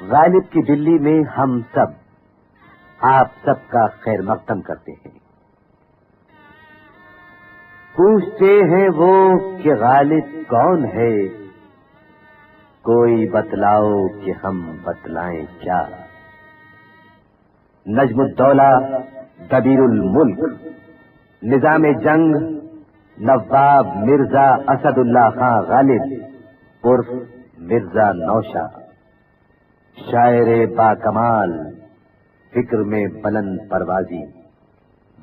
غالب کی دلی میں ہم سب آپ سب کا خیر مقدم کرتے ہیں. پوچھتے ہیں وہ کہ غالب کون ہے, کوئی بتلاؤ کہ ہم بتلائیں کیا. نجم الدولہ دبیر الملک, نظام جنگ نواب مرزا اسد اللہ خان غالب عرف مرزا نوشا. شاعر با کمال, فکر میں بلند پروازی,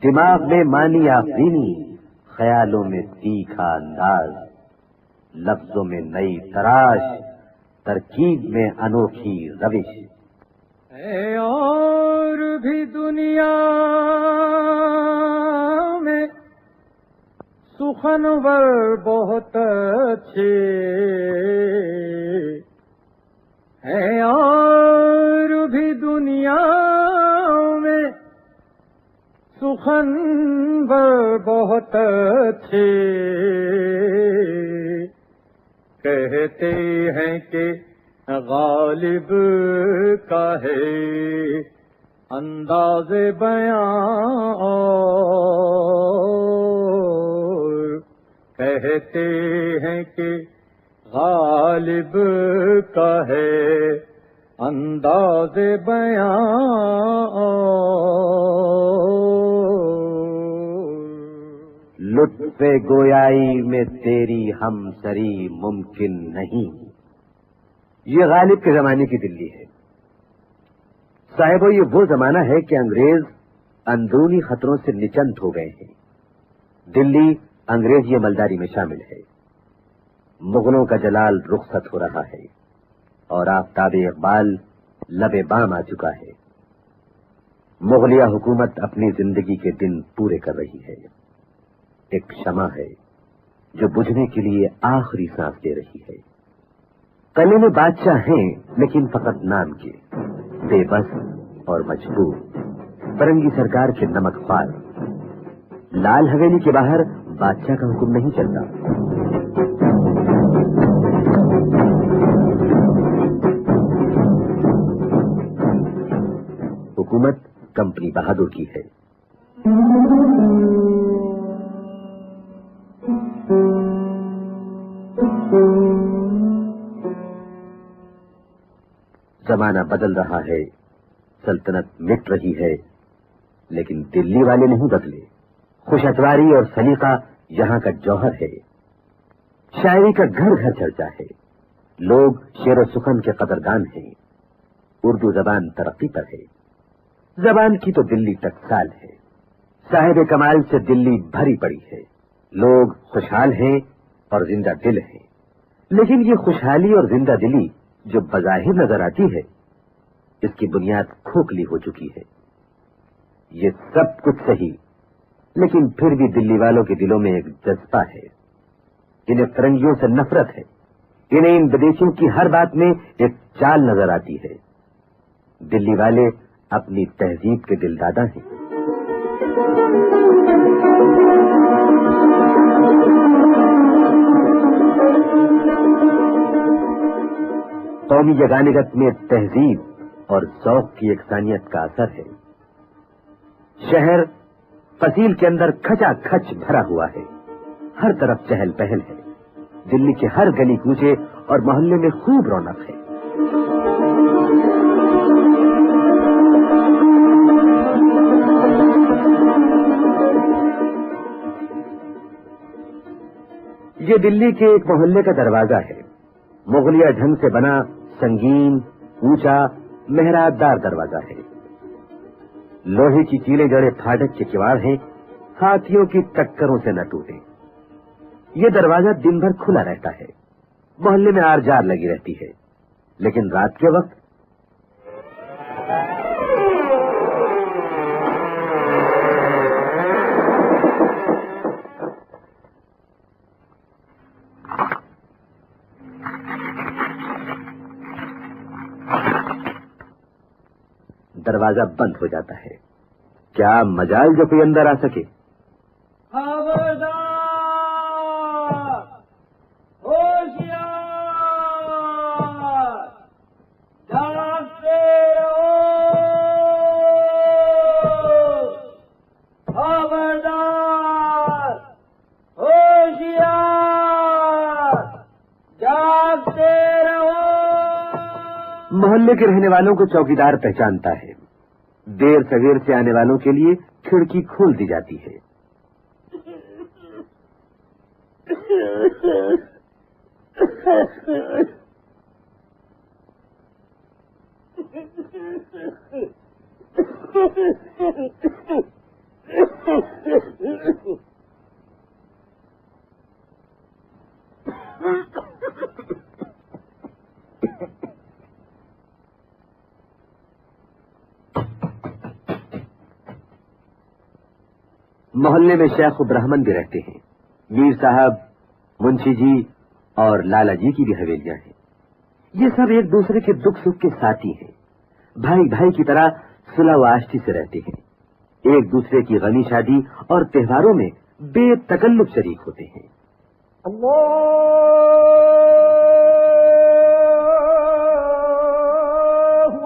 دماغ میں معنی آفرینی, خیالوں میں تیکھا انداز, لفظوں میں نئی تراش, ترکیب میں انوکھی روش. اے اور بھی دنیا میں سخنور بہت اچھے, اے اور بھی دنیا میں سخنور بہت اچھے, کہتے ہیں کہ غالب کا ہے انداز بیان, اور کہتے ہیں کہ غالب کا ہے انداز بیان. لطف گویائی میں تیری ہم سری ممکن نہیں. یہ غالب کے زمانے کی دلی ہے صاحبو. یہ وہ زمانہ ہے کہ انگریز اندرونی خطروں سے نچند ہو گئے ہیں. دلی انگریزی مالداری میں شامل ہے. مغلوں کا جلال رخصت ہو رہا ہے اور آفتاب اقبال لب بام آ چکا ہے. مغلیہ حکومت اپنی زندگی کے دن پورے کر رہی ہے. ایک شمع ہے جو بجھنے کے لیے آخری سانس دے رہی ہے. قلعے میں بادشاہ ہیں لیکن فقط نام کے, بے بس اور مجبور, فرنگی سرکار کے نمک خوار. لال حویلی کے باہر بادشاہ کا حکم نہیں چلتا. حکومت کمپنی بہادر کی ہے. زمانہ بدل رہا ہے, سلطنت مٹ رہی ہے, لیکن دلی والے نہیں بدلے. خوش اتواری اور سلیقہ یہاں کا جوہر ہے. شاعری کا گھر گھر چرچا ہے. لوگ شعر و سخن کے قدردان ہیں. اردو زبان ترقی پر ہے. زبان کی تو دلی ٹکسال ہے. صاحب کمال سے دلی بھری پڑی ہے. لوگ خوشحال ہیں اور زندہ دل ہیں. لیکن یہ خوشحالی اور زندہ دلی جو بظاہر نظر آتی ہے, اس کی بنیاد کھوکھلی ہو چکی ہے. یہ سب کچھ صحیح, لیکن پھر بھی دلی والوں کے دلوں میں ایک جذبہ ہے. انہیں فرنگیوں سے نفرت ہے. انہیں ان بدیشیوں کی ہر بات میں ایک چال نظر آتی ہے. دلی والے اپنی تہذیب کے دل دادا ہیں. قومی یگانگت میں تہذیب اور ذوق کی یکسانیت کا اثر ہے. شہر فصیل کے اندر کھچا کھچ بھرا ہوا ہے. ہر طرف چہل پہل ہے. دلی کے ہر گلی کوچے اور محلے میں خوب رونق ہے. یہ دلی کے ایک محلے کا دروازہ ہے. مغلیہ ڈھنگ سے بنا سنگین اونچا محراب دار دروازہ ہے. لوہے کی کیلیں جڑے پھاٹک کے کواڑ ہیں, ہاتھیوں کی ٹکروں سے نہ ٹوٹے. یہ دروازہ دن بھر کھلا رہتا ہے. محلے میں آر جار لگی رہتی ہے, لیکن رات کے وقت دروازہ بند ہو جاتا ہے. کیا مجال جو کوئی اندر آ سکے. محلے کے رہنے والوں کو چوکیدار پہچانتا ہے. دیر سویر سے آنے والوں کے لیے کھڑکی کھول دی جاتی ہے. محلے میں شیخ و برہمن بھی رہتے ہیں. میر صاحب، منشی جی اور لالا جی کی بھی حویلیاں ہیں. یہ سب ایک دوسرے کے دکھ سکھ کے ساتھی ہیں. بھائی بھائی کی طرح صلح و آشتی سے رہتے ہیں. ایک دوسرے کی غمی شادی اور تہواروں میں بے تکلف شریک ہوتے ہیں. اللہ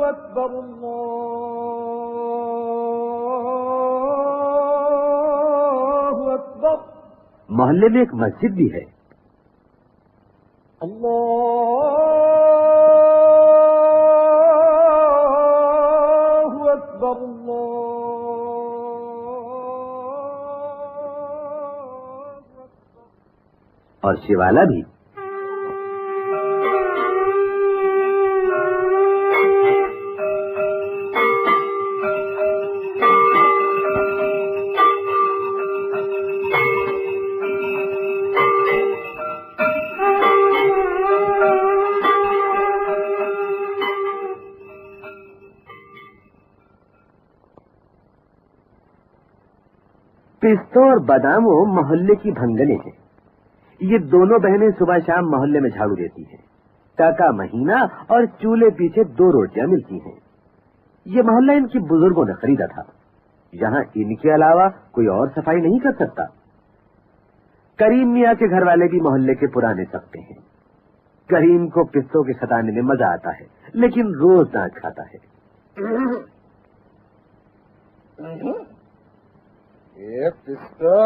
اکبر اللہ اکبر. محلے میں ایک مسجد بھی ہے. اللہ اکبر اللہ. اور شیوالا بھی. پستوں اور باداموں محلے کی بھنگنیں ہیں. یہ دونوں بہنیں صبح شام محلے میں جھاڑو دیتی ہیں. ٹکا مہینہ اور چولہے پیچھے 2 روٹیاں ملتی ہیں. یہ محلہ ان کی بزرگوں نے خریدا تھا. یہاں ان کے علاوہ کوئی اور صفائی نہیں کر سکتا. کریم میاں کے گھر والے بھی محلے کے پرانے سکتے ہیں. کریم کو پستوں کے ستانے میں مزہ آتا ہے، لیکن روز ڈانٹ کھاتا ہے. یہ پستو،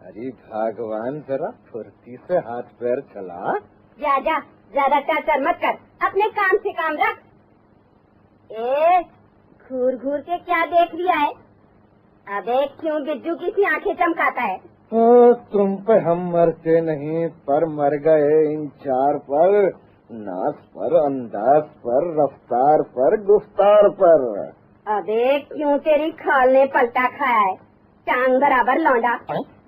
ارے بھگوان ذرا پھرتی سے ہاتھ پیر چلا. جا جا، زیادہ ٹچر مت کر، اپنے کام سے کام رکھ. گھور گھور کے کیا دیکھ لیا ہے؟ ابے کیوں بجو کی سی آنکھیں چمکاتا ہے؟ تم پہ ہم مرتے نہیں، پر مر گئے ان 4 پر، ناز پر، انداز پر، رفتار پر، گفتار پر. ابے کیوں تیری کھال نے پلٹا کھایا ہے؟ ٹانگ برابر لونڈا،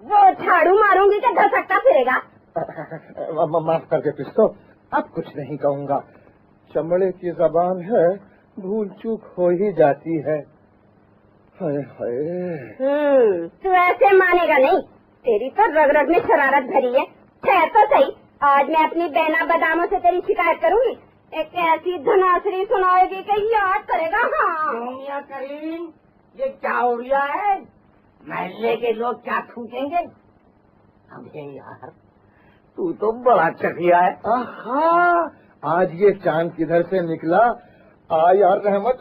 وہ جھاڑو ماروں گی کہ دھسکتا پھرے گا. معاف کر کے پستو، اب کچھ نہیں کہوں گا. چمڑے کی زبان ہے، بھول چوک ہو ہی جاتی ہے. تو ایسے مانے گا نہیں، تیری تو رگ رگ میں شرارت بھری ہے. خیر تو صحیح، آج میں اپنی بینا باداموں سے تیری شکایت کروں گی. ایک ایسی دھناسری سنائے گی کہ یاد کرے گا. ہاں میاں کریم، یہ کیا ہو رہا ہے؟ محلے کے لوگ کیا تھوکیں گے؟ ابھی یار تو بڑا چکیا ہے. آج یہ چاند کدھر سے نکلا؟ یار رحمت،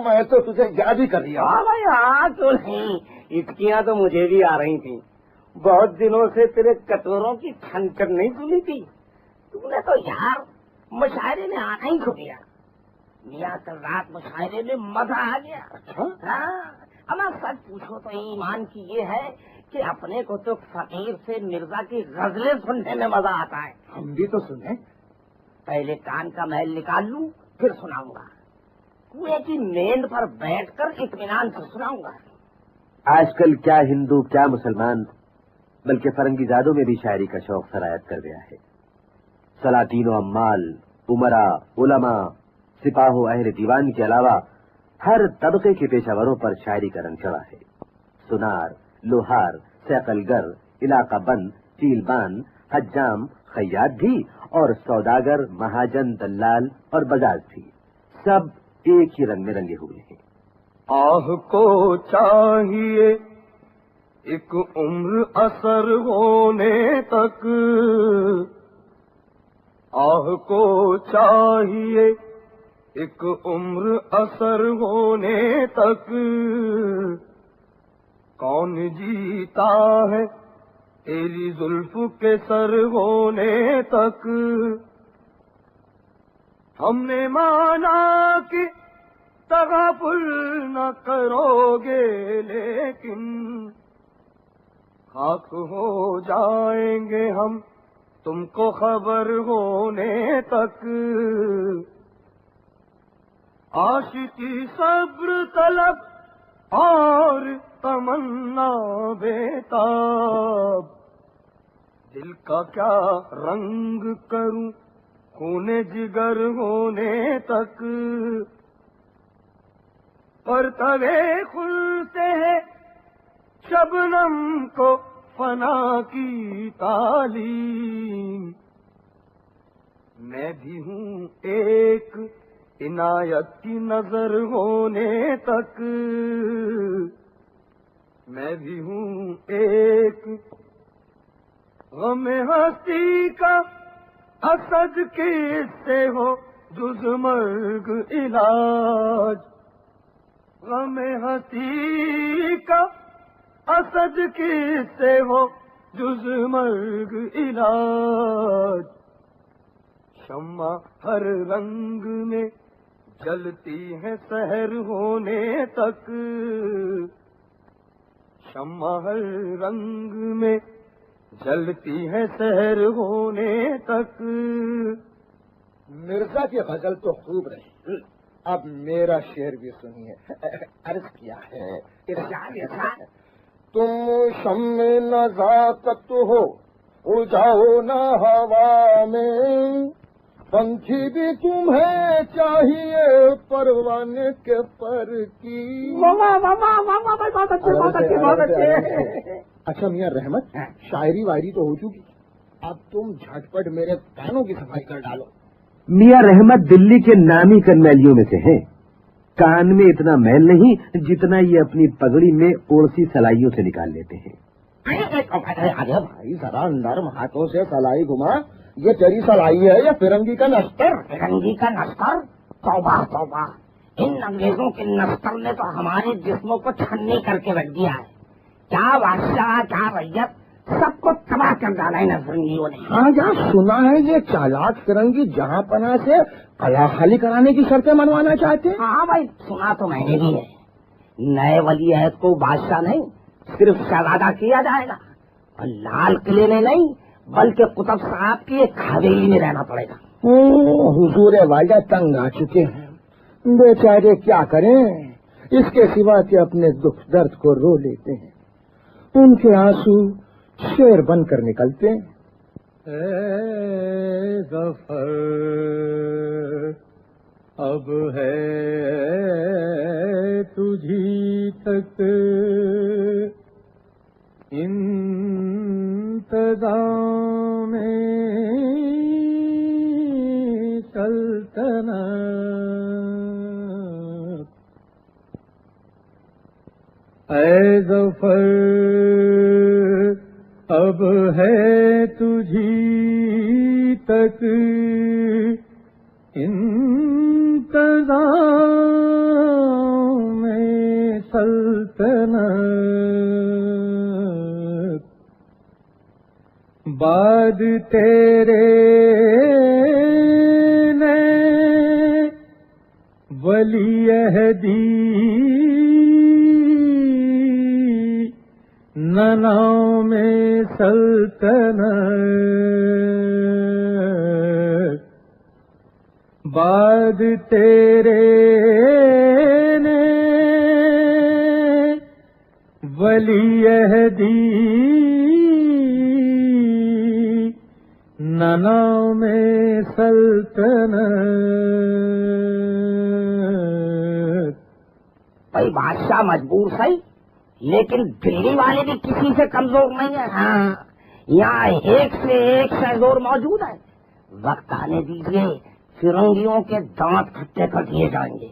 میں تو تجھے یاد ہی کر رہا. ہاں بھائی، تو نہیں، اتکیاں تو مجھے بھی آ رہی تھیں. بہت دنوں سے تیرے کٹوروں کی چھنکر نہیں سنی تھی. تم نے تو یار مشاعرے میں آنا ہی کھو دیا. میاں کل رات مشاعرے میں مزہ آ گیا. ہاں، اما سچ پوچھو تو ایمان کی یہ ہے کہ اپنے کو تو فقیر سے مرزا کی غزلیں سننے میں مزہ آتا ہے. ہم بھی تو سنیں. پہلے کان کا محل نکال لوں پھر سناؤں گا. کنویں کی نیند پر بیٹھ کر اطمینان سے سناؤں گا. آج کل کیا ہندو کیا مسلمان، بلکہ فرنگی زادوں میں بھی شاعری کا شوق سرایت کر گیا ہے. سلاطین و عمال، امراء، علماء، سپاہ و اہل دیوان کے علاوہ ہر طبقے کے پیشہ وروں پر شاعری کا رنگ چڑھا ہے. سنار، لوہار، سیقل گر، علاقہ بند، چیل بان، حجام، خیاط بھی، اور سوداگر، مہاجن، دلال اور بزاز بھی، سب ایک ہی رنگ میں رنگے ہوئے ہیں. آہ کو چاہیے ایک عمر اثر ہونے تک، آہ کو چاہیے ایک عمر اثر ہونے تک، کون جیتا ہے تیری زلف کے سر ہونے تک، ہم نے مانا کہ تغافل نہ کرو گے، لیکن خاک ہو جائیں گے ہم تم کو خبر ہونے تک۔ عاشقی صبر طلب اور تمنا بیتاب، دل کا کیا رنگ کروں خون جگر ہونے تک۔ پرتوے کھلتے ہیں شبنم کو فنا کی تعلیم، میں بھی ہوں ایک عنایت کی نظر ہونے تک، میں بھی ہوں ایک غم ہستی کا اسد کس سے ہو جز مرگ علاج، غم ہستی کا اسد کس سے ہو جز مرگ علاج۔ شمع ہر رنگ میں جلتی ہے سحر ہونے تک، شمع ہر رنگ میں جلتی ہے سحر ہونے تک۔ مرزا کی غزل تو خوب رہی، اب میرا شعر بھی سنیے۔ عرض کیا ہے ارشاد، تم شمع نزاکت ہو اجاؤ نہ ہوا میں، پنچھی بھی تمہیں چاہیے پروانے کے پر کی۔ اچھا میاں رحمت، شاعری وائری تو ہو چکی، اب تم جھٹپٹ میرے کانوں کی صفائی کر ڈالو۔ میاں رحمت دلی کے نامی کنمیلیوں میں سے ہیں، کان میں اتنا میل نہیں جتنا یہ اپنی پگڑی میں اوڑسی سلائیوں سے نکال لیتے ہیں۔ ارے بھائی ذرا نرم ہاتھوں سے سلائی گھما، یہ تیری سلائی ہے یا فرنگی کا نستر؟ فرنگی کا نستر؟ توبہ توبہ، ان انگریزوں کے نستر نے تو ہمارے جسموں کو چھنی کر کے رکھ دیا ہے، کیا بادشاہ کیا ریت، سب کو تباہ کر ڈالا ہے فرنگیوں نے۔ ہاں جہاں سنا ہے یہ چالاک فرنگی جہاں پناہ سے قلعہ خالی کرانے کی شرطیں منوانا چاہتے ہیں۔ ہاں بھائی سنا تو میں نے بھی ہے، نئے ولی عہد کو بادشاہ نہیں صرف شہزادہ کیا جائے گا، اور لال قلعے میں نہیں بلکہ قطب صاحب کی ایک حویلی میں رہنا پڑے گا۔ حضور والدہ تنگ آ چکے ہیں، بیچارے کیا کریں، اس کے سوا کہ اپنے دکھ درد کو رو لیتے ہیں، ان کے آنسو شیر بن کر نکلتے ہیں۔ اے ظفر اب ہے تجھی تک انتظام سلطنت، اے ظفر اب ہے تجھی تک انتظام سلطنت، بعد تیرے نے ولی عہدی نہ نام سلطنت، بعد تیرے نے ولی عہدی نہ نام سلطنت۔ بھائی بادشاہ مجبور صحیح، لیکن دلی والے بھی کسی سے کمزور نہیں ہے، ہاں یہاں ایک سے ایک شہزور موجود ہے، وقت آنے دیجیے فرنگیوں کے دانت کھٹے کر دیے جائیں گے۔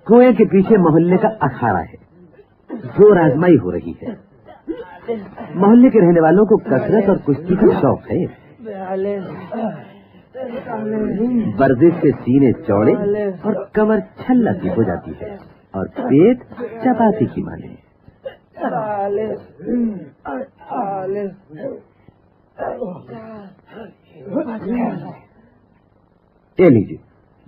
کنویں کے پیچھے محلے کا اکھاڑا ہے، زور آزمائی ہو رہی ہے، محلے کے رہنے والوں کو کثرت اور کشتی کا شوق ہے، ورزش سے سینے چوڑے اور کمر چھلا سی ہو جاتی ہے اور پیٹ چپاتی کی مانے۔ یہ لیجیے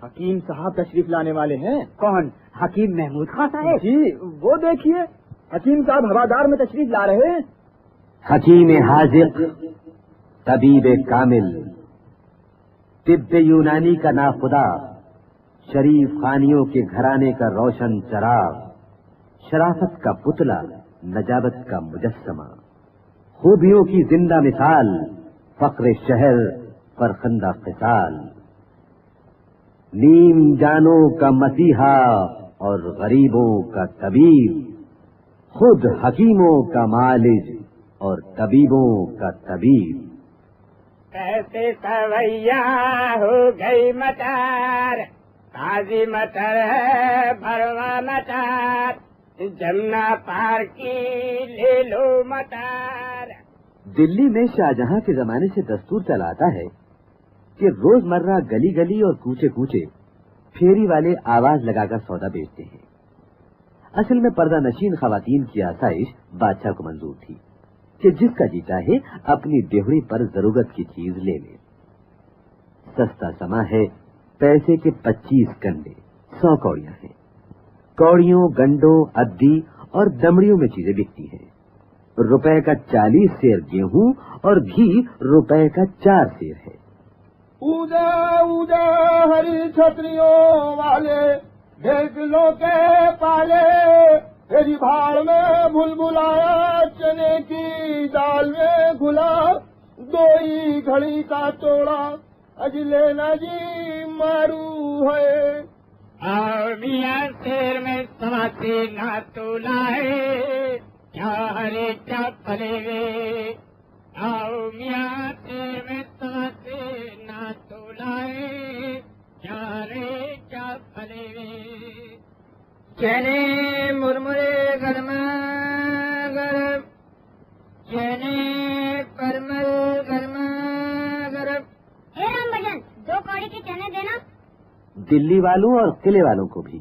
حکیم صاحب تشریف لانے والے ہیں. کون؟ حکیم محمود خان صاحب؟ جی وہ دیکھیے حکیم صاحب ہوادار میں تشریف لا رہے ہیں. حکیم حاذق، طبیب کامل، طب یونانی کا ناخدا، شریف خانیوں کے گھرانے کا روشن چراغ، شرافت کا پتلا، نجابت کا مجسمہ، خوبیوں کی زندہ مثال، فقر شہر پر خندہ خصال، نیم جانوں کا مسیحا اور غریبوں کا طبیب، خود حکیموں کا معالج اور طبیبوں کا طبیب. کیسے سویا ہو گئی مٹر، تازی مٹر ہے بھروا مٹر، جمنا پار کی لے لو مٹر. دلی میں شاہجہاں کے زمانے سے دستور چلا آتا ہے کہ روزمرہ گلی گلی اور کوچے کوچے پھیری والے آواز لگا کر سودا بیچتے ہیں. اصل میں پردہ نشین خواتین کی آسائش بادشاہ کو منظور تھی کہ جس کا جی چاہے اپنی دیہڑی پر ضرورت کی چیز لے لے. سستا سما ہے، پیسے کے 25 کنڈے 100 کوڑیاں ہیں. کوڑیوں، گنڈوں، ادی اور دمڑیوں میں چیزیں بکتی ہیں. روپے کا 40 سیر گیہوں اور گھی روپے کا 4 سیر ہے. اوجا اوجا ہری چھتریوں والے دیکھ لو کے پالے، تیری بھاڑ میں بلبلایا چنے کی دال میں گھلا، دوئی گھڑی کا توڑا اجلے نہ جی مارو ہے. اور میاں شیر میں سماتے نہ تو لائے، کیا ہرے کیا پلے گے. آؤ میاں شیر میں سماتے نہ تو لائے، کیا ہرے کیا پلے گے. چنے مرمرے گرما گرم، چنے پرمل گرما گرم. اے رام بجن 2 کوڑی کے چنے دینا. دلی والوں اور قلعے والوں کو بھی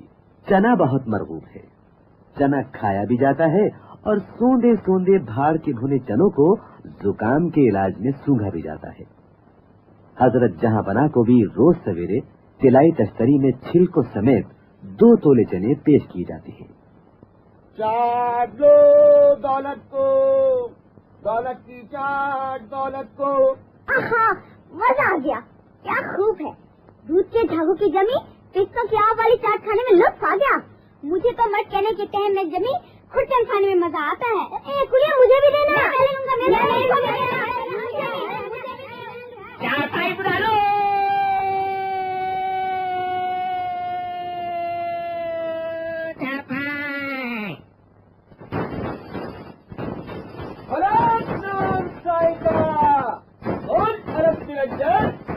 چنا بہت مرغوب ہے. چنا کھایا بھی جاتا ہے اور سوندے سوندے بھاڑ کے بھنے چنوں کو زکام کے علاج میں سونگھا بھی جاتا ہے. حضرت جہاں بنا کو بھی روز سویرے تلائی تشتری میں چھلکوں سمیت 2 تولے چنے پیش کیے جاتے ہیں. چاٹ دو دولت کو، دولت کی چاٹ دولت کو. آہا مزہ آ گیا، کیا خوب ہے. دودھ کے جھاگوں کی جمی، پستوں کی آب والی چاٹ کھانے میں لطف آ گیا. مجھے تو مرد کہنے کے ٹہم میں جمی کھٹن کھانے میں مزہ آتا ہے. کلیا مجھے بھی دینا. چاٹائی بنا لو.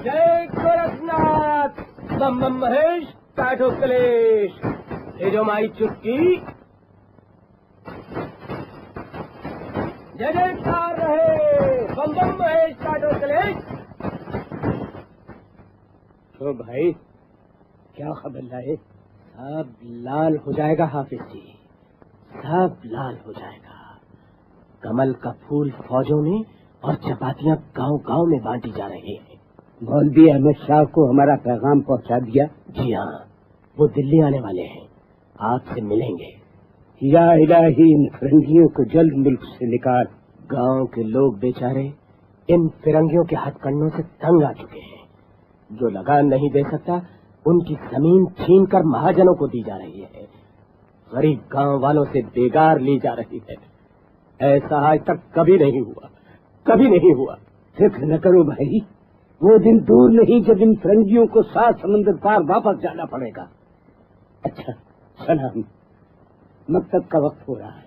جے گورکھناتھ بم بم مہیش کاٹو کلیش. یہ جو مائی چٹکی جے جیکار رہے، بم بم مہیش کاٹو کلیش. تو بھائی کیا خبر لائے؟ سب لال ہو جائے گا حافظ جی، سب لال ہو جائے گا. کمل کا پھول فوجوں میں اور چپاتیاں گاؤں گاؤں میں بانٹی جا رہی ہیں. مولوی احمد شاہ کو ہمارا پیغام پہنچا دیا؟ جی ہاں، وہ دلی آنے والے ہیں، آپ سے ملیں گے. یا الہی ان فرنگیوں کو جلد ملک سے نکال. گاؤں کے لوگ بیچارے ان فرنگیوں کے ہتھ کنڈوں سے تنگ آ چکے ہیں. جو لگان نہیں دے سکتا ان کی زمین چھین کر مہاجنوں کو دی جا رہی ہے. غریب گاؤں والوں سے بیگار لی جا رہی ہے. ایسا آج تک کبھی نہیں ہوا، کبھی نہیں ہوا. فکر نہ کرو بھائی، وہ دن دور نہیں جب ان فرنگیوں کو 7 سمندر پار واپس جانا پڑے گا. اچھا سلام، مکتب کا وقت ہو رہا ہے.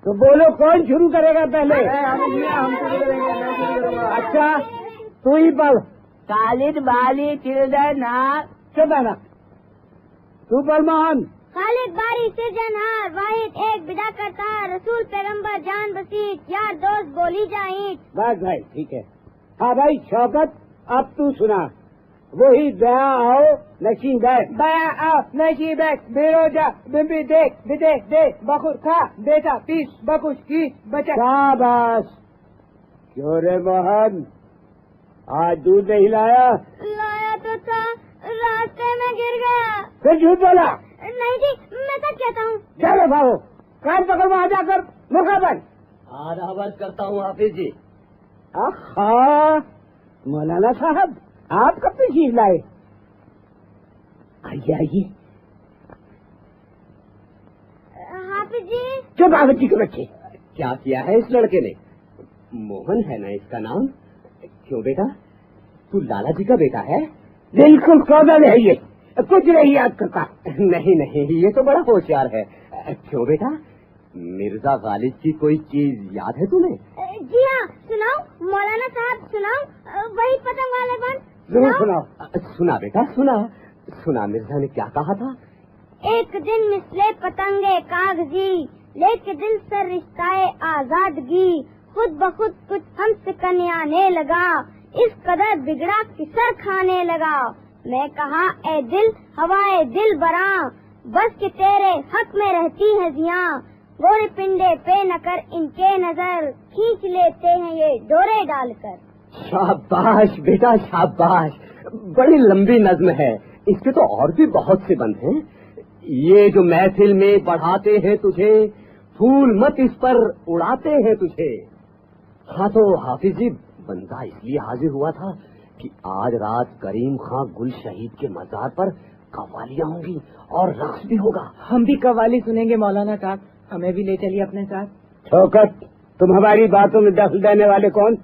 تو بولو کون شروع کرے گا پہلے؟ اچھا تو ہی پڑھ. خالد والی چلڈرن چبانا تو پڑھ موہن. خالد باری سرجنہار، واحد ایک بدا کرتا، رسول پیغمبر جان بسیط، یار دوست بولی جائیں. بس بھائی ٹھیک ہے. ہاں بھائی شوکت اب تو سنا. وہی دیا آؤ نشین بیٹھ، دیا آؤ نشین بیٹھ، بیروجا بمبی دیکھ بدیکھ دیکھ بخور کھا بیٹا پیس بکش کیس بچا۔ شاباش۔ کیوں رے موہن آج دودھ نہیں لایا؟ لایا تو تھا، راستے میں گر گیا۔ پھر جھوٹ بولا؟ نہیں جی، میں سچ کہتا ہوں۔ چلو بھاؤ کان پکڑ آ جا کر مقابل۔ آداب کرتا ہوں حافظ جی۔ آہا مولانا صاحب آپ کب تشریف لائے؟ آئیے آئیے۔ حافظ جی۔ چپ بچی کے بچے، کیا کیا ہے اس لڑکے نے؟ موہن ہے نا اس کا نام؟ کیوں بیٹا تو لالا جی کا بیٹا ہے؟ بالکل کودل ہے یہ، کچھ نہیں یاد کرتا۔ نہیں نہیں، یہ تو بڑا ہوشیار ہے۔ کیوں بیٹا مرزا غالب کی کوئی چیز یاد ہے تمہیں؟ جی ہاں، سناؤ مولانا صاحب، سناؤ وہی پتنگ والے بن۔ ضرور سناؤ۔ سنا بیٹا سنا سنا، مرزا نے کیا کہا تھا؟ ایک دن مثلے پتنگے کاغذی، لے کے دل سے رشتہ آزادگی، خود بخود کچھ ہم سے کنیانے لگا، اس قدر بگڑا کہ سر کھانے لگا۔ میں کہا اے دل ہوائے دل براں، بس کہ تیرے حق میں رہتی ہے زیاں، گورے پنڈے پہ نہ کر ان کے نظر، کھینچ لیتے ہیں یہ ڈورے ڈال کر۔ شاباش بیٹا شاباش، بڑی لمبی نظم ہے، اس کے تو اور بھی بہت سے بند ہیں۔ یہ جو محفل میں بڑھاتے ہیں تجھے، پھول مت اس پر اڑاتے ہیں تجھے۔ ہاں تو حافظ جی بندہ اس لیے حاضر ہوا تھا کہ آج رات کریم خاں گل شہید کے مزار پر قوالیاں ہوں گی اور رقص بھی ہوگا۔ ہم بھی قوالی سنیں گے مولانا صاحب، ہمیں بھی لے چلیے اپنے ساتھ۔ شوکت، تم ہماری باتوں میں دخل دینے والے کون؟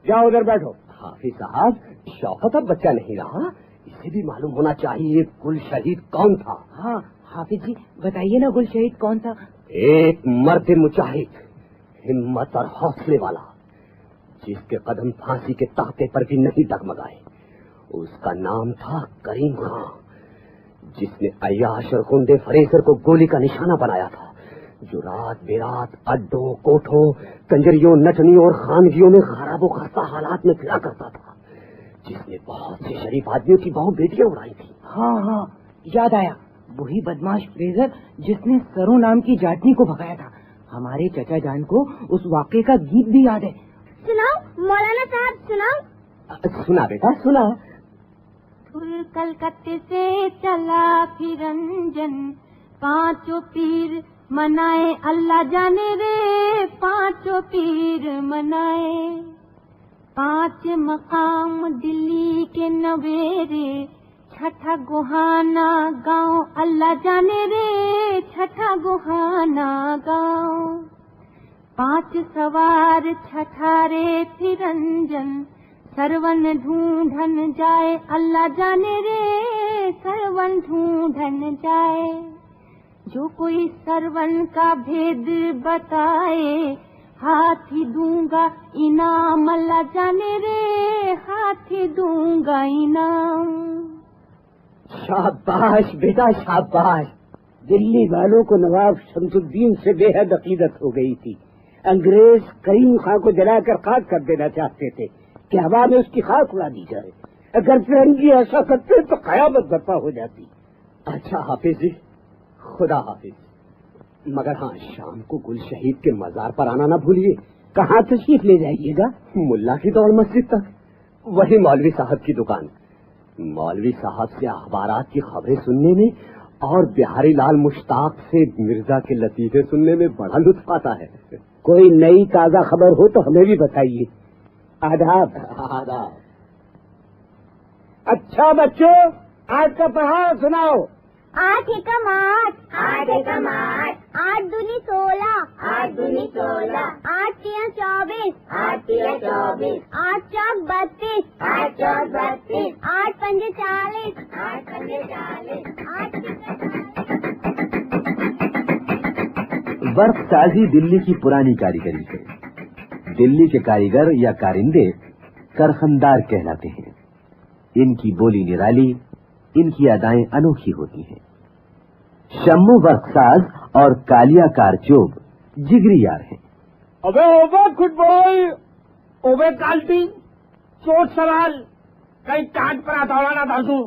جاؤ ادھر بیٹھو۔ حافظ صاحب شوکت اب بچہ نہیں رہا، اسے بھی معلوم ہونا چاہیے گل شہید کون تھا۔ ہاں حافظ جی بتائیے نا، گل شہید کون تھا؟ ایک مرد مجاہد، ہمت اور حوصلے والا، جس کے قدم پھانسی کے تختے پر بھی نہیں ڈگمگائے۔ اس کا نام تھا کریم خاں، جس نے عیاش اور گنڈے فریزر کو گولی کا نشانہ بنایا تھا، جو رات بے رات اڈوں کوٹھوں کنجریوں نٹنیوں اور خانگیوں میں خراب و خستہ حالات میں پھرا کرتا تھا، جس نے بہت سے شریف آدمیوں کی بہو بیٹیاں اڑائی تھی۔ ہاں ہاں یاد آیا، وہی بدماش فریزر جس نے سرو نام کی جاٹنی کو بھگایا تھا۔ ہمارے چچا جان کو اس واقعے کا گیت بھی یاد ہے۔ سناؤ مولانا صاحب سناؤ۔ سنا بیٹا سنا۔ پھر کلکتے سے چلا پھر رنجن، پانچوں پیر منائے اللہ جانے رے، پانچوں پیر منائے، پانچ مقام دلی کے نویرے، چھٹا گوہانا گاؤں اللہ جانے رے، چھٹا گوہانا گاؤں، پانچ سوار چھٹارے پھر رنجن، سرون ڈھونڈن جائے اللہ جانے رے، سرون ڈھونڈن جائے، جو کوئی سرون کا بھید بتائے، ہاتھی دوں گا انعام اللہ جانے رے، ہاتھی دوں گا انعام۔ شاباش بیٹا شاباش۔ دلی والوں کو نواب شمس الدین سے بے حد عقیدت ہو گئی تھی۔ انگریز کریم خاں کو جلا کر خاک کر دینا چاہتے تھے کہ ہوا میں اس کی خاک اڑا دی جائے۔ اگر فرنگی ایسا کرتے تو قیامت برپا ہو جاتی۔ اچھا حافظ جی، خدا حافظ۔ مگر ہاں شام کو گل شہید کے مزار پر آنا نہ بھولیے۔ کہاں تشریف لے جائیے گا؟ ملا کی دوڑ مسجد تک، وہی مولوی صاحب کی دکان۔ مولوی صاحب سے اخبارات کی خبریں سننے میں اور بہاری لال مشتاق سے مرزا کے لطیفے سننے میں بڑا لطف آتا ہے۔ کوئی نئی تازہ خبر ہو تو ہمیں بھی بتائیے۔ آداب۔ آداب۔ اچھا بچوں، آج کا پڑھا سناؤ۔ آٹھ ایکم آٹھ، آٹھ ایکم آٹھ، آٹھ دونی 16، آٹھ دونی 16، آٹھ تیا 24، آٹھ تیا 24، آٹھ چوک 32، آٹھ چوک 32، آٹھ پنجے 40، آٹھ پنجے 40، آٹھ برق سازی دلی کی پرانی کاریگری ہے۔ دلی کے کاریگر یا کارندے کرخندار کہلاتے ہیں۔ ان کی بولی نرالی، ان کی ادائیں انوکھی ہوتی ہیں۔ شمو برق ساز اور کالیا کارچوب جگری یار ہیں۔ ابے اوبے گڈ بوائے، اوبے کالٹی، چوٹ سوال، کہیں کاٹ پر ہتھوڑا نہ دھسوں،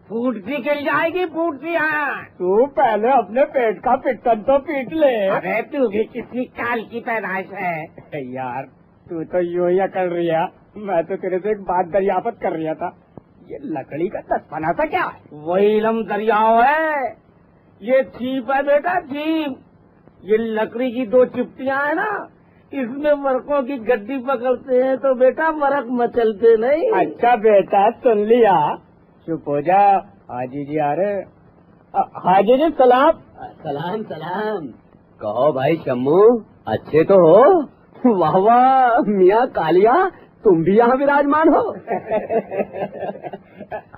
پھوٹتی کل جائے گی، پھوٹتی ہے۔ تو پہلے اپنے پیٹ کا پٹن تو پیٹ لے۔ ارے تو بھی کتنی کال کی پیدائش ہے یار تو یوں ہی کر رہی ہے، میں تو تیرے سے ایک بات دریافت کر رہا تھا، یہ لکڑی کا دستپنا تھا کیا ہے؟ وہی علم دریاؤ ہے، یہ چھیپ ہے بیٹا، چھیپ۔ یہ لکڑی کی دو چپٹیاں ہیں نا، اس میں مرکوں کی گڈی پکڑتے ہیں تو بیٹا مرک مچلتے نہیں۔ اچھا بیٹا سن لیا، چپ ہو جا۔ حاجی جی آ رہے، حاجی جی سلام۔ سلام سلام، کہو بھائی شمو، اچھے تو ہو؟ واہ واہ میاں کالیا، تم بھی یہاں وراجمان ہو؟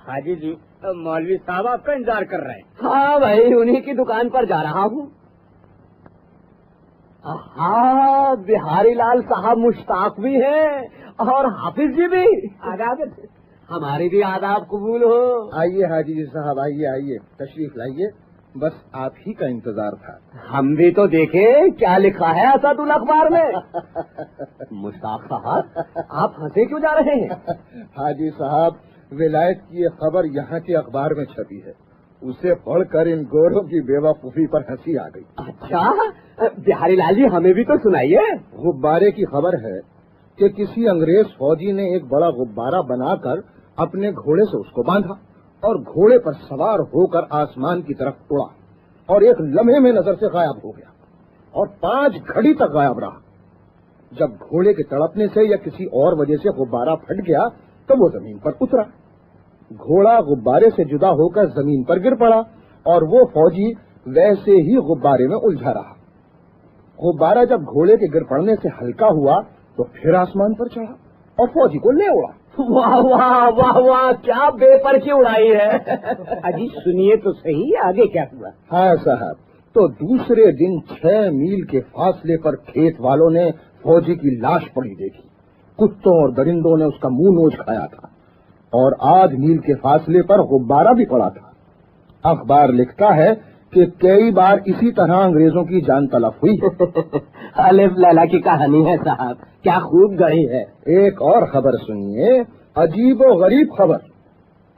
حاجی جی مولوی صاحب آپ کا انتظار کر رہے ہیں۔ ہاں بھائی، انہی کی دکان پر جا رہا ہوں۔ ہاں، بہاری لال صاحب مشتاق بھی ہیں اور حافظ جی بھی۔ آداب۔ ہماری بھی آداب قبول ہو۔ آئیے حاجی جی صاحب، آئیے آئیے، تشریف لائیے، بس آپ ہی کا انتظار تھا۔ ہم بھی تو دیکھیں کیا لکھا ہے اسد الاخبار میں۔ مشتاق صاحب، آپ ہنسے کیوں جا رہے ہیں؟ حاجی صاحب، ولایت کی یہ خبر یہاں کے اخبار میں چھپی ہے، اسے پڑھ کر ان گوروں کی بیوقوفی پر ہنسی آ گئی۔ اچھا، بہاری لال جی ہمیں بھی تو سنائیے۔ غبارے کی خبر ہے کہ کسی انگریز فوجی نے ایک بڑا غبارہ بنا کر اپنے گھوڑے سے اس کو باندھا اور گھوڑے پر سوار ہو کر آسمان کی طرف اڑا اور ایک لمحے میں نظر سے غائب ہو گیا اور 5 گھڑی تک غائب رہا۔ جب گھوڑے کے تڑپنے سے یا کسی اور وجہ سے غبارہ پھٹ گیا تو وہ زمین پر اترا، گھوڑا غبارے سے جدا ہو کر زمین پر گر پڑا اور وہ فوجی ویسے ہی غبارے میں الجھا رہا۔ غبارہ جب گھوڑے کے گر پڑنے سے ہلکا ہوا تو پھر آسمان پر چڑھا اور فوجی کو لے اڑا۔ واہ واہ واہ واہ، کیا بے پر کی اڑائی ہے۔ اجی سنیے تو صحیح، آگے کیا ہوا؟ ہاں صاحب، تو دوسرے دن 6 میل کے فاصلے پر کھیت والوں نے فوجی کی لاش پڑی دیکھی، کتوں اور درندوں نے اس کا منہ نوچ کھایا تھا اور 8 میل کے فاصلے پر غبارہ بھی پڑا تھا۔ اخبار لکھتا ہے کہ کئی بار اسی طرح انگریزوں کی جان تلف ہوئی۔ الف لیلا کی کہانی ہے صاحب، کیا خوب گڑھی ہے۔ ایک اور خبر سنیے، عجیب و غریب خبر۔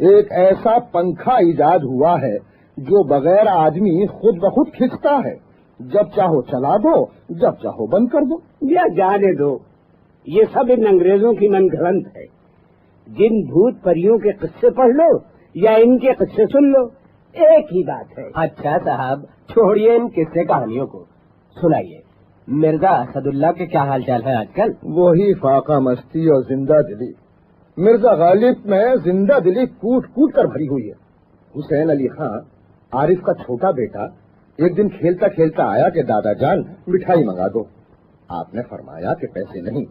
ایک ایسا پنکھا ایجاد ہوا ہے جو بغیر آدمی خود بخود کھینچتا ہے، جب چاہو چلا دو، جب چاہو بند کر دو۔ یا جانے دو، یہ سب ان انگریزوں کی من گھڑنت ہے۔ جن بھوت پریوں کے قصے پڑھ لو یا ان کے قصے سن لو، ایک ہی بات ہے۔ اچھا صاحب، چھوڑیے ان قصے کہانیوں کو، سنائیے مرزا اسد اللہ کے کیا حال چال ہے آج کل؟ وہی فاقہ مستی اور زندہ دلی۔ مرزا غالب میں زندہ دلی کوٹ کوٹ کر بھری ہوئی ہے۔ حسین علی خان، عارف کا چھوٹا بیٹا، ایک دن کھیلتا کھیلتا آیا کہ دادا جان مٹھائی منگا دو۔ آپ نے فرمایا کہ پیسے نہیں۔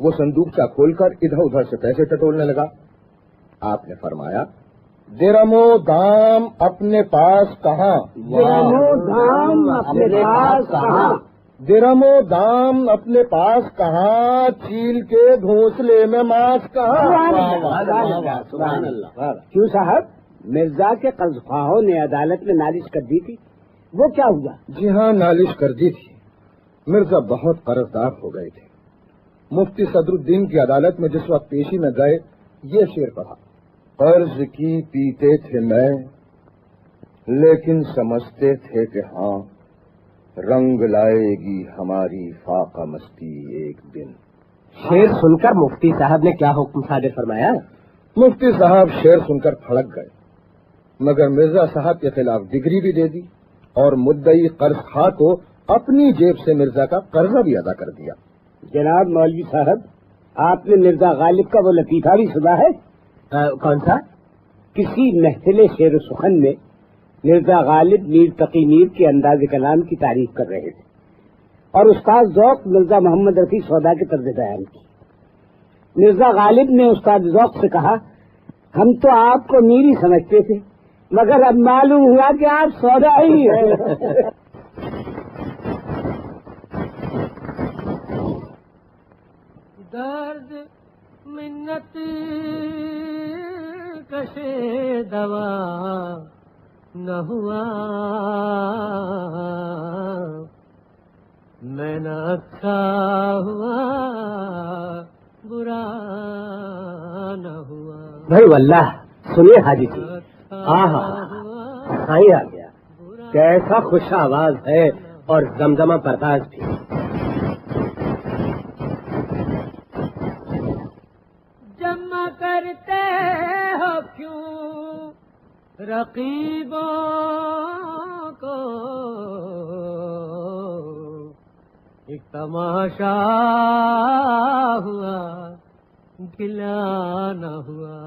وہ صندوقچہ کھول کر ادھر ادھر سے پیسے ٹٹولنے لگا۔ آپ نے فرمایا، درم و دام اپنے پاس کہاں، درم و دام اپنے پاس کہاں، درم و دام اپنے پاس کہاں، چیل کے گھونسلے میں ماس کہاں۔ سبحان اللہ۔ کیوں صاحب، مرزا کے قرض خواہوں نے عدالت میں نالش کر دی تھی، وہ کیا ہوا؟ جی ہاں، نالش کر دی تھی۔ مرزا بہت قرضدار ہو گئے تھے۔ مفتی صدر الدین کی عدالت میں جس وقت پیشی میں گئے، یہ شعر پڑھا، قرض کی پیتے تھے میں لیکن سمجھتے تھے کہ ہاں رنگ لائے گی ہماری فاقہ مستی ایک دن۔ شعر سن کر مفتی صاحب نے کیا حکم صادر فرمایا؟ مفتی صاحب شعر سن کر پھڑک گئے، مگر مرزا صاحب کے خلاف ڈگری بھی دے دی اور مدعی قرض خواہ کو اپنی جیب سے مرزا کا قرضہ بھی ادا کر دیا۔ جناب مولوی صاحب، آپ نے مرزا غالب کا وہ لطیفہ بھی سنا ہے؟ کون سا؟ کسی محفل شعر و سخن میں مرزا غالب میر تقی میر کے انداز کلام کی تعریف کر رہے تھے اور استاد ذوق مرزا محمد رفیع سودا کے طرز بیان کی۔ مرزا غالب نے استاد ذوق سے کہا، ہم تو آپ کو میر ہی سمجھتے تھے، مگر اب معلوم ہوا کہ آپ سودا ہی ہیں۔ درد منت کشے دوا نہ ہوا، میں نہ اچھا ہوا برا نہ ہوا۔ بھائی واللہ سنیے حاجی جی، سائیں آ گیا، کیسا خوش آواز ہے اور زمزمہ پرداز بھی۔ جمع کرتے ہو کیوں رقیبوں کو، ایک تماشا ہوا گلا نہ ہوا،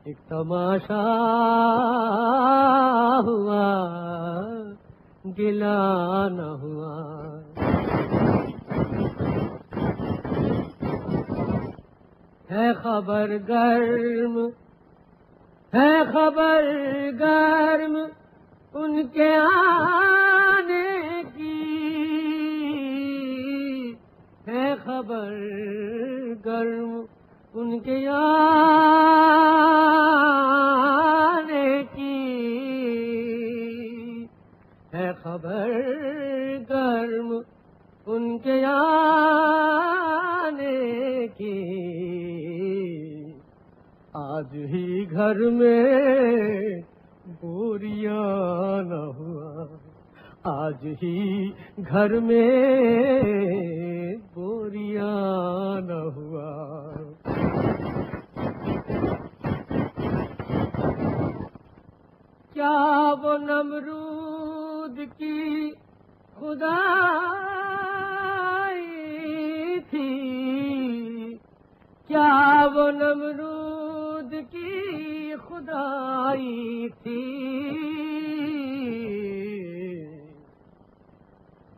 ایک تماشا ہوا گلا نہ ہوا۔ ہے خبر گرم، ہے خبر گرم ان کے آنے کی، ہے خبر گرم ان کے آنے کی، ہے خبر گرم ان کے آنے کی۔ آج ہی گھر میں بوریاں نہ ہوا، آج ہی گھر میں بوریاں نہ ہوا۔ کیا وہ نمرود کی خدائی تھی، کیا وہ نمرود کی خدائی تھی،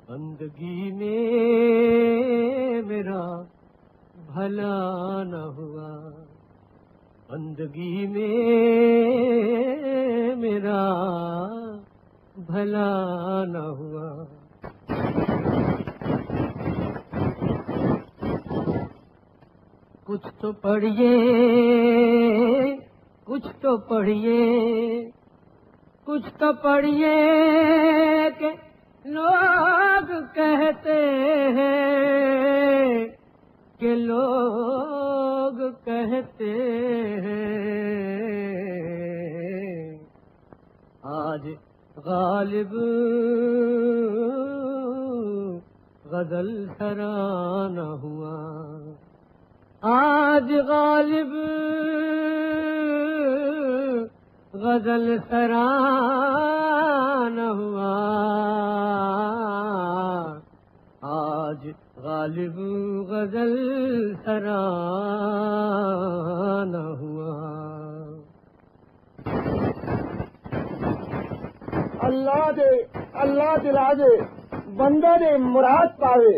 بندگی میں میرا بھلا نہ ہوا، بندگی میں میرا بھلا نہ ہوا۔ کچھ تو پڑھیے، کچھ تو پڑھیے، کچھ تو پڑھیے کہ لوگ کہتے ہیں، کہ لوگ کہتے ہیں آج غالب غزل ترانہ ہوا، آج غالب غزل ترانہ ہوا، آج غالب غزل ترانہ ہوا۔ اللہ دلا دے، بندہ دے مراد پاوے،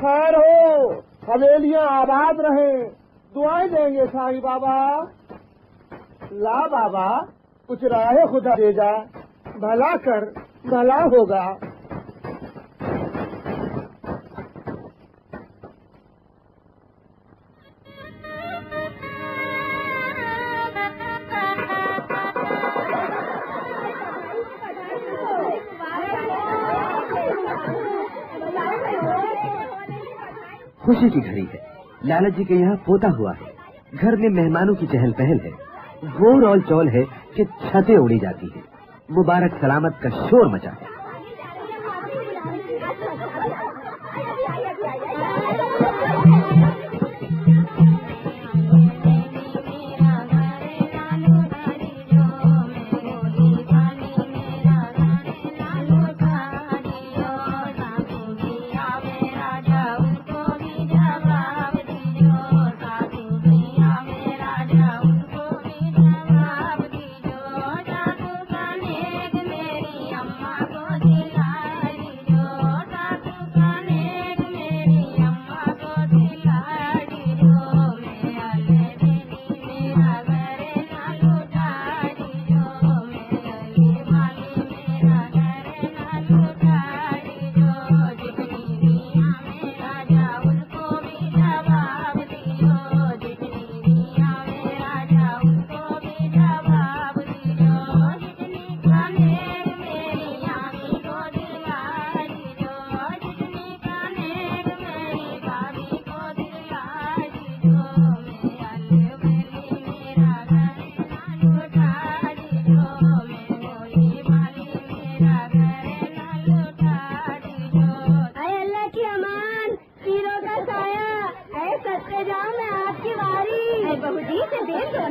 خیر ہو، حویلیاں آباد رہیں، دعائیں دیں گے سائیں بابا۔ لا بابا کچھ راہ خدا دے جا، بھلا کر بھلا ہوگا۔ خوشی کی گھڑی ہے، لالا جی کے یہاں پوتا ہوا ہے، گھر میں مہمانوں کی چہل پہل ہے، وہ رول چول ہے کہ چھتیں اڑی جاتی ہیں، مبارک سلامت کا شور مچا ہے۔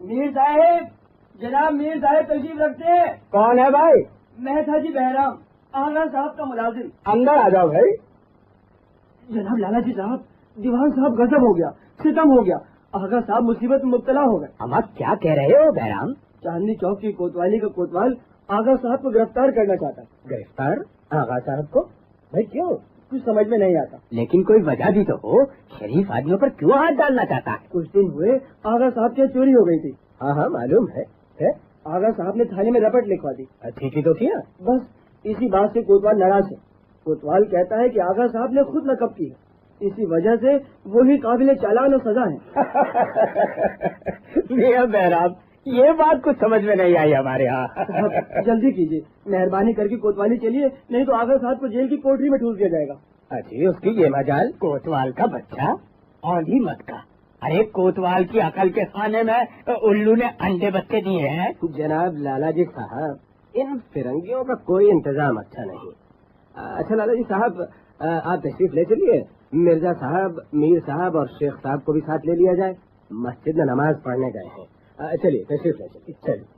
میر صاحب، جناب میر صاحب تشریف رکھتے ہیں۔ کون ہے بھائی؟ میں تھا جی بہرام، آغا صاحب کا ملازم۔ اندر آ جاؤ بھائی۔ جناب لالا جی صاحب، دیوان صاحب غضب ہو گیا، ستم ہو گیا، آغا صاحب مصیبت میں مبتلا ہو گئے۔ ہم آپ کیا کہہ رہے ہو بہرام؟ چاندنی چوک کی کوتوالی کا کوتوال آغا صاحب کو گرفتار کرنا چاہتا ہے۔ گرفتار آغا صاحب کو؟ بھائی کیوں؟ کچھ سمجھ میں نہیں آتا۔ لیکن کوئی وجہ بھی تو ہو، شریف آدمیوں پر کیوں ہاتھ ڈالنا چاہتا ہے؟ کچھ دن ہوئے آغا صاحب کی چوری ہو گئی تھی۔ ہاں ہاں معلوم ہے۔ آغا صاحب نے تھانے میں رپٹ لکھوا دی۔ ٹھیک ہی تو کیا۔ بس اسی بات سے کوتوال ناراض ہے۔ کوتوال کہتا ہے کہ آغا صاحب نے خود نقب کی ہے، اسی وجہ سے وہی قابل چالان و سزا ہے۔ میاں بہرام، یہ بات کچھ سمجھ میں نہیں آئی ہمارے یہاں۔ جلدی کیجیے، مہربانی کر کے کوتوالی چلیے، نہیں تو آغا صاحب کو جیل کی کوٹری میں ٹھوس دیا جائے گا۔ اچھی اس کی یہ مجال، کوتوال کا بچہ اوندھی مت کا۔ ارے کوتوال کی عقل کے خانے میں الو نے انڈے بچے دیے ہیں۔ جناب لالا جی صاحب، ان فرنگیوں کا کوئی انتظام اچھا نہیں۔ اچھا لالا جی صاحب، آپ تشریف لے چلیے، مرزا صاحب، میر صاحب اور شیخ صاحب کو بھی ساتھ لے لیا جائے، مسجد میں نماز پڑھنے گئے ہیں۔ چلیے تشریف لے چلیے، چلیے۔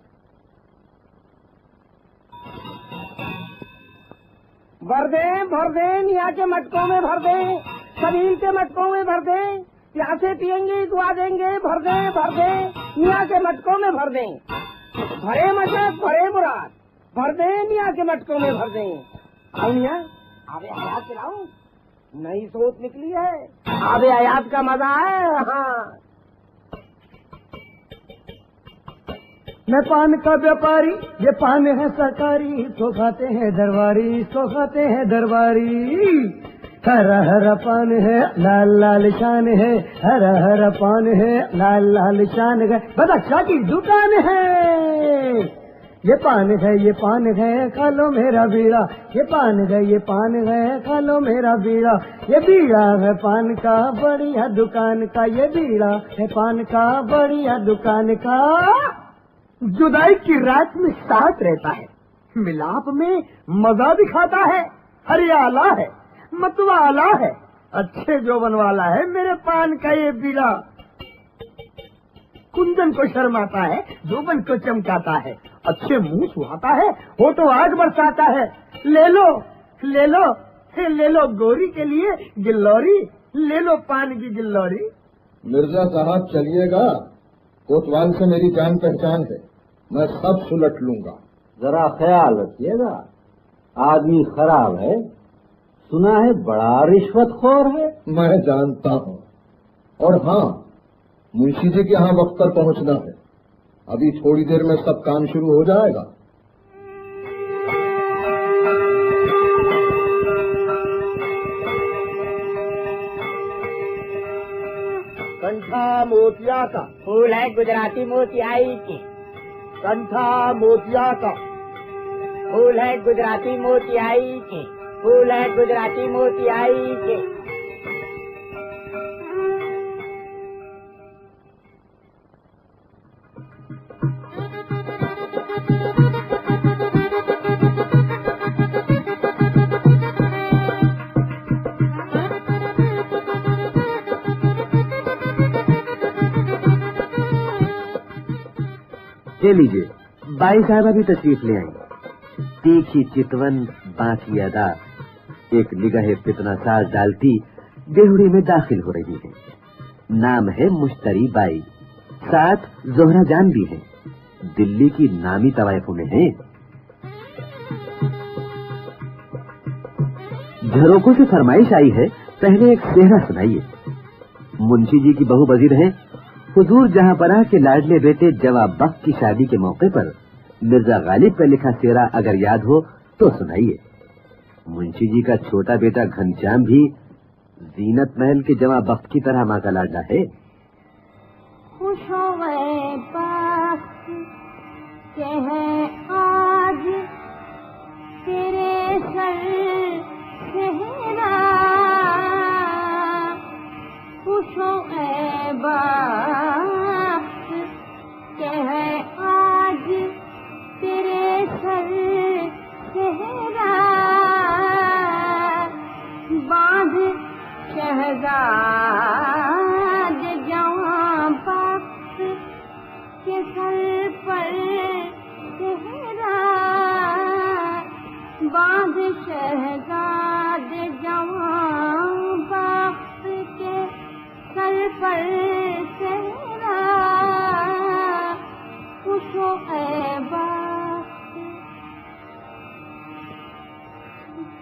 بھر دیں یہاں کے مٹکوں میں بھر دیں، سبیل کے مٹکوں میں بھر دیں، پیاسے پیئیں گے دعا دیں گے، بھر دیں میاں کے مٹکوں میں بھر دیں، بھرے مشرق بھرے مراد، بھر دیں میاں کے مٹکوں میں بھر دیں۔ آؤ میاں، آب حیات پلاؤ، نئی سوچ نکلی ہے، آب حیات کا مزہ ہے۔ ہاں میں پان کا ویاپاری، یہ پان ہے سرکاری، تو کھاتے ہیں درباری، تو کھاتے ہیں درباری۔ ہرا ہرا پان ہے، لال لال شان ہے، ہرا ہرا پان ہے، لال لال شان ہے، بدخشاں کی دکان ہے۔ یہ پان ہے، یہ پان ہے، کھا لو میرا بیڑا، یہ پان ہے، یہ پان ہے، کھا لو میرا بیڑا، یہ بیڑا ہے پان کا بڑھیا دکان کا، یہ بیڑا ہے پان کا بڑھیا دکان کا۔ جدائی کی رات میں ساتھ رہتا ہے، ملاپ میں مزہ دکھاتا ہے، ہریالا ہے، متوالا ہے، اچھے جوبن والا ہے میرے پان کا یہ بیڑا۔ کندن کو شرماتا ہے، جوبن کو چمکاتا ہے، اچھے منہ سہاتا ہے، وہ تو آگ برساتا ہے۔ لے لو لے لو لے لو گوری کے لیے گلوری، لے لو پان کی گلوری۔ مرزا صاحب چلیے گا، کوتوال سے میری جان پہچان ہے، میں سب سلٹ لوں گا۔ ذرا خیال رکھیے گا، آدمی خراب ہے، سنا ہے بڑا رشوت خور ہے۔ میں جانتا ہوں، اور ہاں منشی جی کے یہاں وقت پر پہنچنا ہے، ابھی تھوڑی دیر میں سب کام شروع ہو جائے گا۔ کنٹھا موتیا کا پھول ہے گجراتی موتیائی کی، کنٹھا موتیا کا پھول ہے گجراتی موتیائی کی، پھول ہے گجراتی موتیائی کی۔ لے لیجیے، بائی صاحبہ بھی تشریف لے آئیں۔ تیکھی چتون باقی ادا، ایک نگاہ فتنہ ساز ڈالتی دیہڑی میں داخل ہو رہی ہے۔ نام ہے مشتری بائی، ساتھ زہرا جان بھی ہے، دلی کی نامی طوائفوں میں ہے۔ جھروکوں سے فرمائش آئی ہے، پہلے ایک سہرا سنائیے۔ منشی جی کی بہو وزیر ہیں، حضور جہاں پناہ کے لاڈلے بیٹے جواب بخت کی شادی کے موقع پر مرزا غالب کا لکھا سیرا اگر یاد ہو تو سنائیے۔ منشی جی کا چھوٹا بیٹا گھنشیام بھی زینت محل کے جواب بخت کی طرح ماں کا لاڈلا ہے۔ خوش ہو گئے بخت کہ ہے آج تیرے سر صحرا، خوش ہو گئے بخت کہ ہے آج تیرے سر صحرا، باندھ شہزاد جوان بخت کے باندھ شہزاد جوان بخت کے سر پر سہرا خوشو اے بخت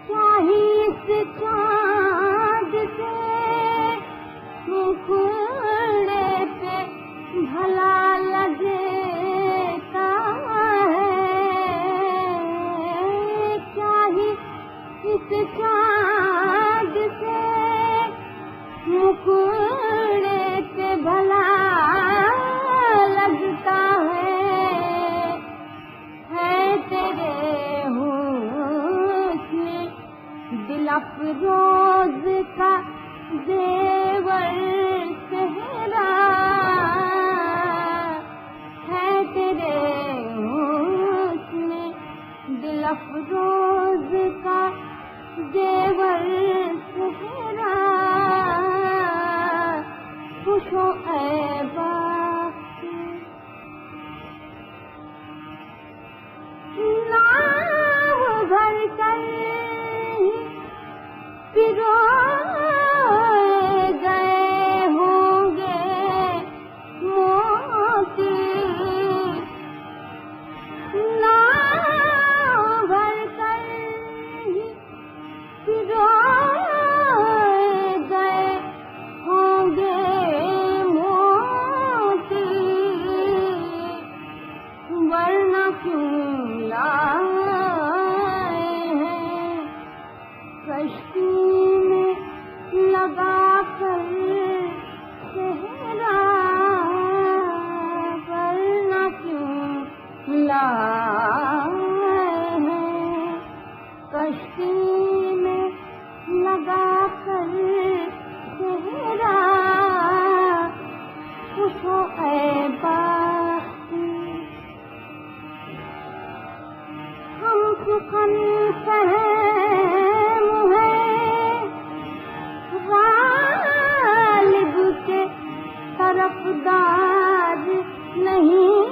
چاہیے سے چاند سے مکھڑے پہ بھلا لگتا اس چاند سے مکھڑے پہ بھلا لگتا ہے تیرے حسن دل افروز کا زیور صحرا ہے تیرے حسن دل افروز کا زیور صحرا خوشو اے بخت نام بھر کر پرو گئے ہوں گے موتی نام بھر کر پرو گئے ہوں گے موتی ورنہ کیوں لائے ہیں کشتی میں لگا کر صحرا ورنہ کیوں لائے ہیں کشتی میں لگا کر صحرا خوشو اے بخت ہم سخن فہم ہیں غالب کے طرفدار نہیں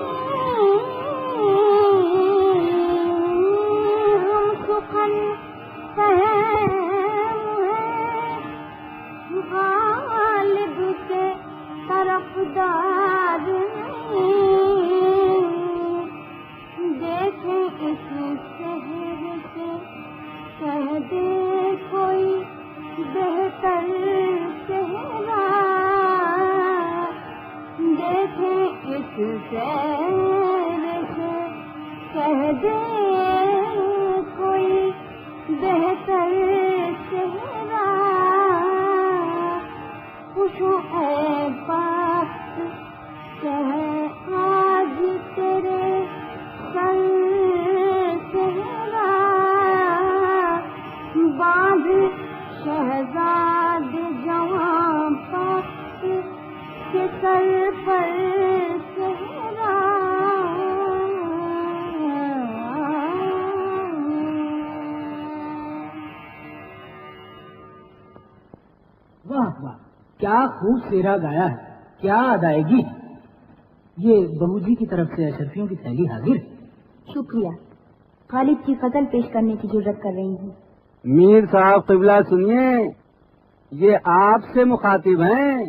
ہم سخن فہم ہیں غالب کے طرفدار نہیں دیکھیں اس شہر سے کہہ دے کوئی بہتر چہرہ دیکھیں اس شہر سے کہہ دے کوئی بہتر چہرہ خوشو اے بخت کہہ آج تیرے سر صحرا باندھ شہزاد جوان بخت کے سر پر صحرا واہ واہ کیا خوب سیرا گایا ہے کیا ادائیگی یہ بہو جی کی طرف سے اشرفیوں کی تھیلی حاضر ہے شکریہ غالب کی غزل پیش کرنے کی ضرورت کر رہی ہوں میر صاحب قبلہ سنیے یہ آپ سے مخاطب ہیں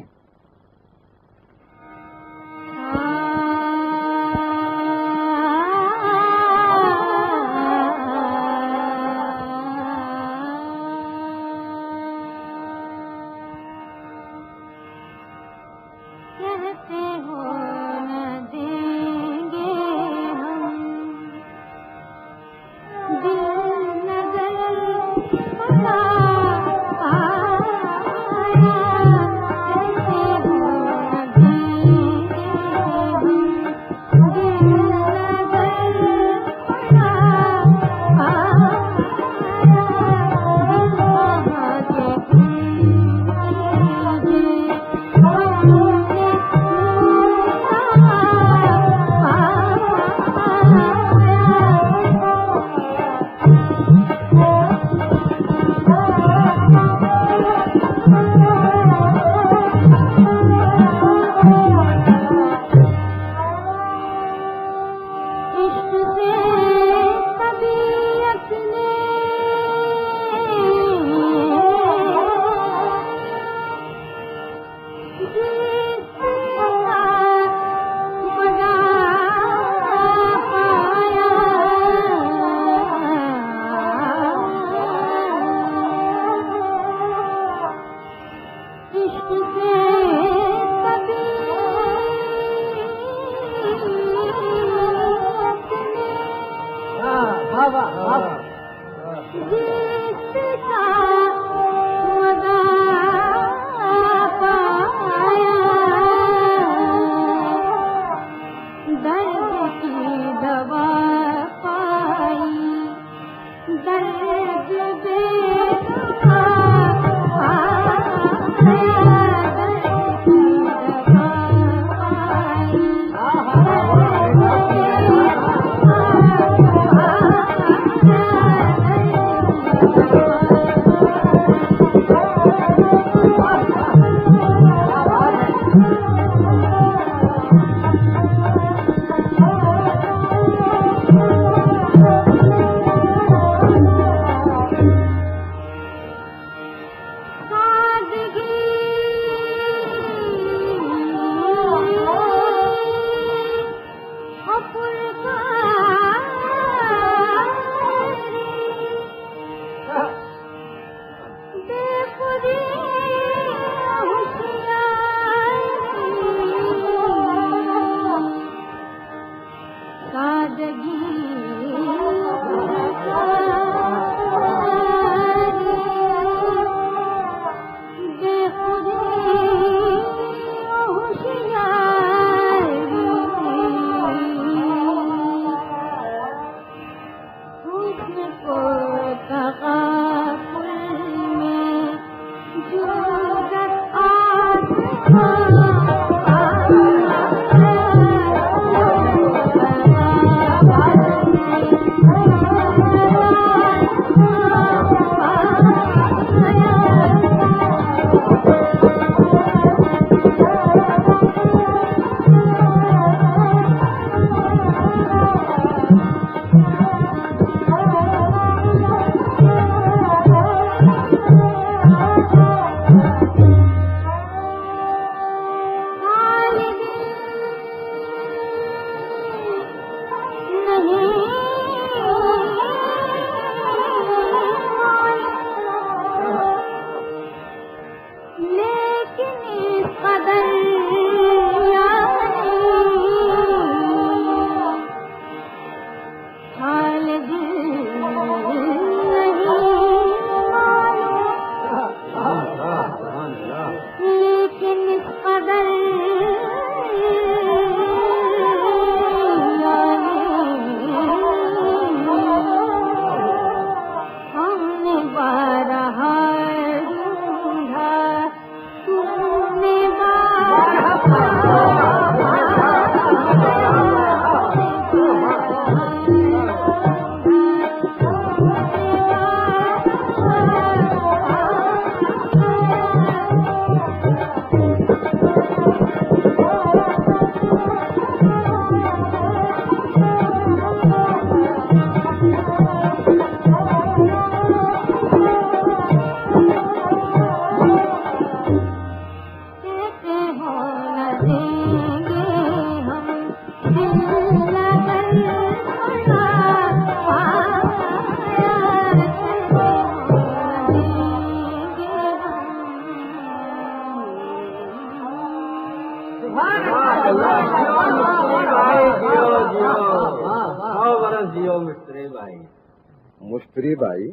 مشتری بھائی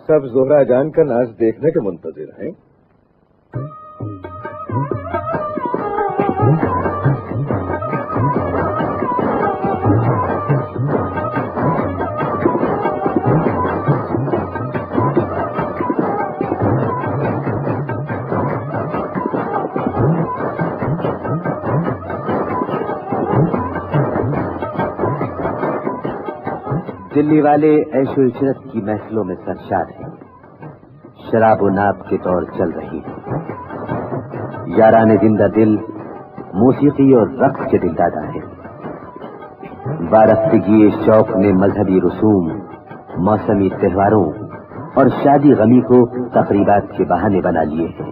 سب زہرا جان کا ناچ دیکھنے کے منتظر ہیں. دلی والے عیش و عشرت کی محفلوں میں سرشار ہیں. شراب و ناب کے طور چل رہی ہے. یاران زندہ دل موسیقی اور رقص کے دل دادا ہے. وارفتگی شوق میں مذہبی رسوم، موسمی تہواروں اور شادی غمی کو تقریبات کے بہانے بنا لیے ہیں.